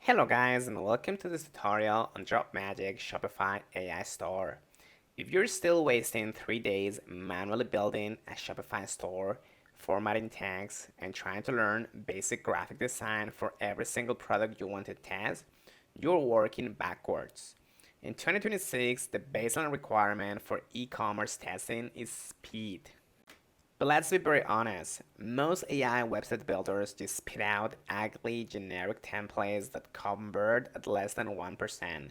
Hello guys and welcome to this tutorial on Dropmagic Shopify AI Store. If you're still wasting 3 days manually building a Shopify store, formatting tags, and trying to learn basic graphic design for every single product you want to test, you're working backwards. In 2026, the baseline requirement for e-commerce testing is speed. But let's be very honest, most AI website builders just spit out ugly generic templates that convert at less than 1%.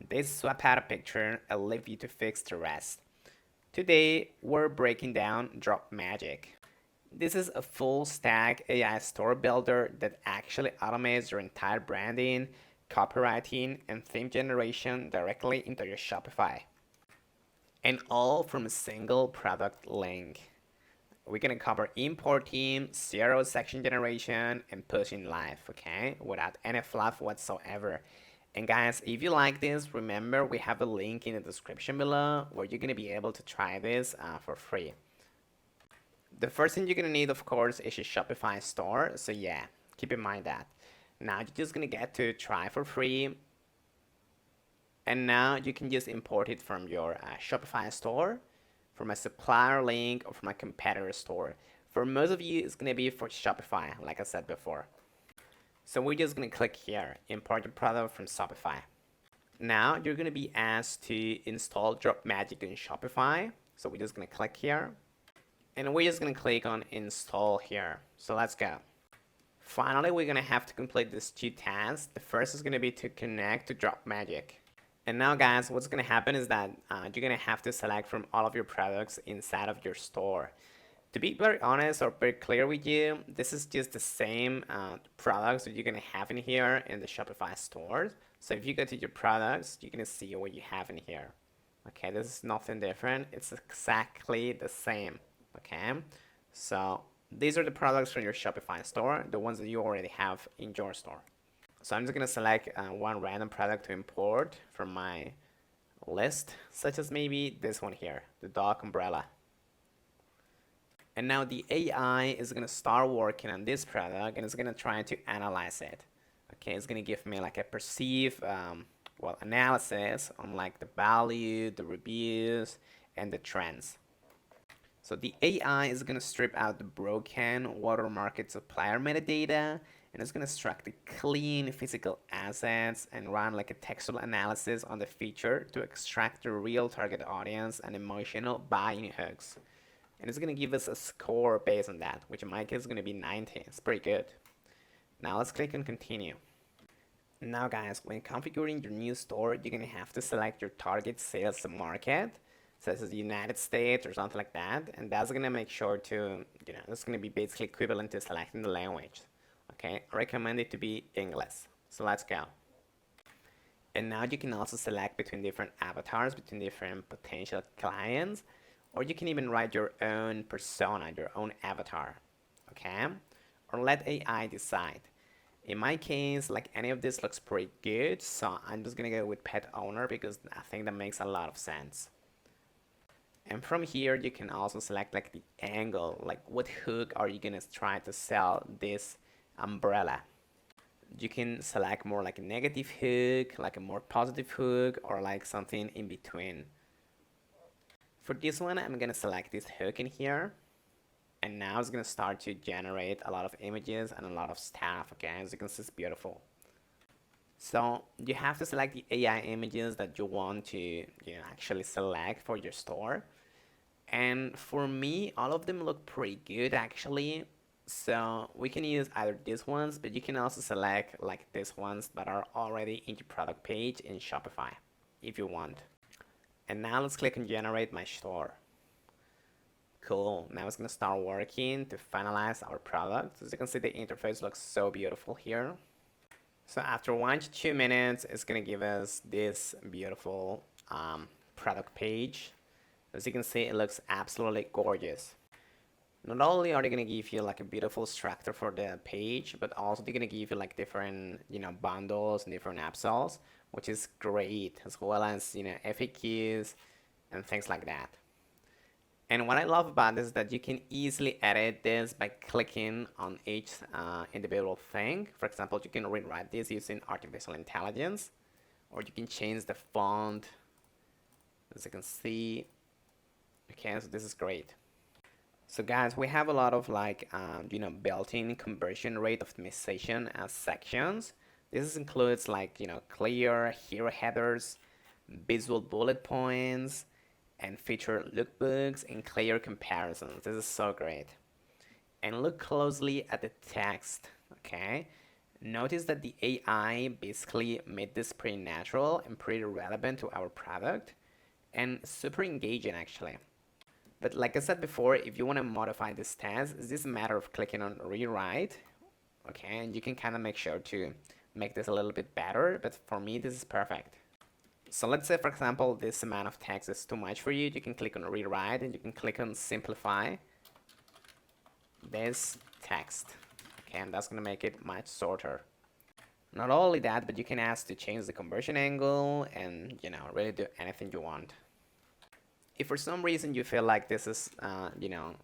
They swap out a picture and leave you to fix the rest. Today, we're breaking down Dropmagic. This is a full stack AI store builder that actually automates your entire branding, copywriting, and theme generation directly into your Shopify. And all from a single product link. We're gonna cover importing, zero section generation, and pushing live, okay? Without any fluff whatsoever. And guys, if you like this, remember we have a link in the description below where you're gonna be able to try this for free. The first thing you're gonna need, of course, is your Shopify store. So yeah, keep in mind that. Now you're just gonna get to try for free. And now you can just import it from your Shopify store, from a supplier link, or from a competitor store. For most of you, it's going to be for Shopify, like I said before. So we're just going to click here, import the product from Shopify. Now you're going to be asked to install Dropmagic in Shopify. So we're just going to click here. And we're just going to click on install here. So let's go. Finally, we're going to have to complete these two tasks. The first is going to be to connect to Dropmagic. And now guys, what's going to happen is that you're going to have to select from all of your products inside of your store. To be very honest or very clear with you, this is just the same products that you're going to have in here in the Shopify store. So if you go to your products, you're going to see what you have in here. Okay, this is nothing different. It's exactly the same. Okay, so these are the products from your Shopify store, the ones that you already have in your store. So I'm just going to select one random product to import from my list, such as maybe this one here, the dog umbrella. And now the AI is going to start working on this product and it's going to try to analyze it. Okay, it's going to give me like a perceived analysis on like the value, the reviews, and the trends. So the AI is going to strip out the broken watermarked supplier metadata, and it's going to extract the clean physical assets and run like a textual analysis on the feature to extract the real target audience and emotional buying hooks. And it's going to give us a score based on that, which in my case is going to be 90. It's pretty good. Now let's click on continue. Now guys, when configuring your new store, you're going to have to select your target sales market, such as the United States or something like that, and that's going to make sure to, it's going to be basically equivalent to selecting the language. Okay, I recommend it to be English. So let's go. And now you can also select between different avatars, between different potential clients, or you can even write your own persona, your own avatar. Okay, or let AI decide. In my case, like any of this looks pretty good, so I'm just gonna go with pet owner because I think that makes a lot of sense. And from here, you can also select like the angle, like what hook are you gonna try to sell this umbrella. You can select more like a negative hook, like a more positive hook, or like something in between. For this one, I'm gonna select this hook in here. And now it's gonna start to generate a lot of images and a lot of stuff, okay? As you can see, it's beautiful. So you have to select the AI images that you want to actually select for your store. And for me, all of them look pretty good actually. So we can use either these ones, but you can also select like these ones that are already in your product page in Shopify if you want. And now let's click on generate my store. Cool, now it's gonna start working to finalize our product. As you can see, the interface looks so beautiful here. So after 1 to 2 minutes, it's gonna give us this beautiful product page. As you can see, it looks absolutely gorgeous. Not only are they gonna give you like a beautiful structure for the page, but also they're gonna give you like different bundles and different upsells, which is great, as well as FAQs and things like that. And what I love about this is that you can easily edit this by clicking on each individual thing. For example, you can rewrite this using artificial intelligence, or you can change the font, as you can see. Okay, so this is great. So guys, we have a lot of built-in conversion rate optimization as sections. This includes clear hero headers, visual bullet points, and feature lookbooks and clear comparisons. This is so great. And look closely at the text, okay? Notice that the AI basically made this pretty natural and pretty relevant to our product and super engaging actually. But like I said before, if you want to modify this text, it's just a matter of clicking on rewrite, okay? And you can kind of make sure to make this a little bit better, but for me, this is perfect. So let's say, for example, this amount of text is too much for you. You can click on rewrite and you can click on simplify this text. Okay, and that's going to make it much shorter. Not only that, but you can ask to change the conversion angle and, really do anything you want. If for some reason you feel like this is,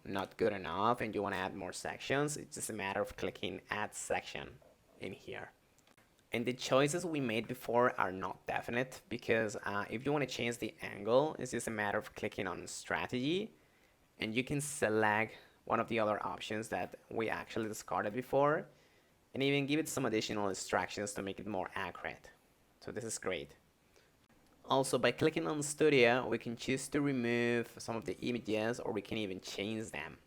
not good enough and you want to add more sections, it's just a matter of clicking add section in here. And the choices we made before are not definite because if you want to change the angle, it's just a matter of clicking on strategy and you can select one of the other options that we actually discarded before and even give it some additional instructions to make it more accurate. So this is great. Also, by clicking on Studio, we can choose to remove some of the images or we can even change them.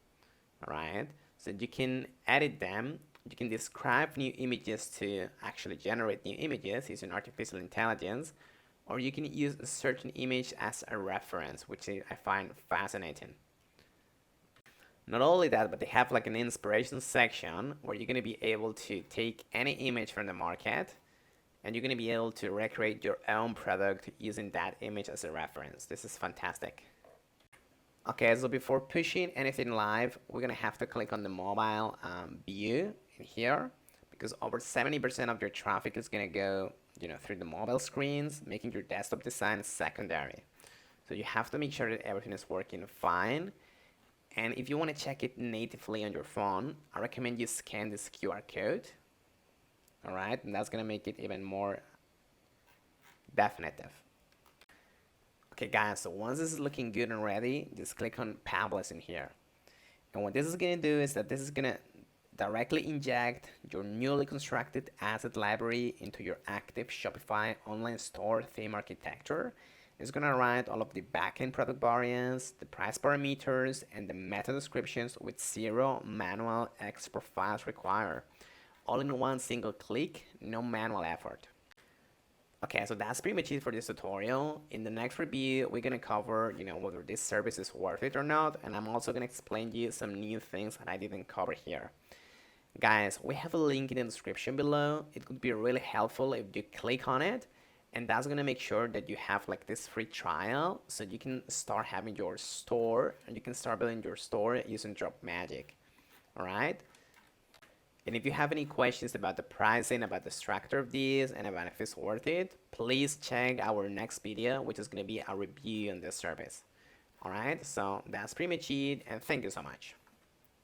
All right, so you can edit them. You can describe new images to actually generate new images using artificial intelligence, or you can use a certain image as a reference, which I find fascinating. Not only that, but they have like an inspiration section where you're going to be able to take any image from the market and you're going to be able to recreate your own product using that image as a reference. This is fantastic. Okay, so before pushing anything live, we're going to have to click on the mobile view in here because over 70% of your traffic is going to go through the mobile screens, making your desktop design secondary. So you have to make sure that everything is working fine. And if you want to check it natively on your phone, I recommend you scan this QR code. All right, and that's going to make it even more definitive. Okay guys, so once this is looking good and ready, just click on Publish in here. And what this is going to do is that this is going to directly inject your newly constructed asset library into your active Shopify online store theme architecture. It's going to write all of the backend product variants, the price parameters, and the meta descriptions with zero manual export files required. All in one single click, no manual effort. Okay, so that's pretty much it for this tutorial. In the next review, we're gonna cover, whether this service is worth it or not, and I'm also gonna explain to you some new things that I didn't cover here. Guys, we have a link in the description below. It could be really helpful if you click on it, and that's gonna make sure that you have like this free trial, so you can start having your store, and you can start building your store using Dropmagic. All right. And if you have any questions about the pricing, about the structure of these, and about if it's worth it, please check our next video, which is going to be a review on this service. All right, so that's pretty much it, and thank you so much.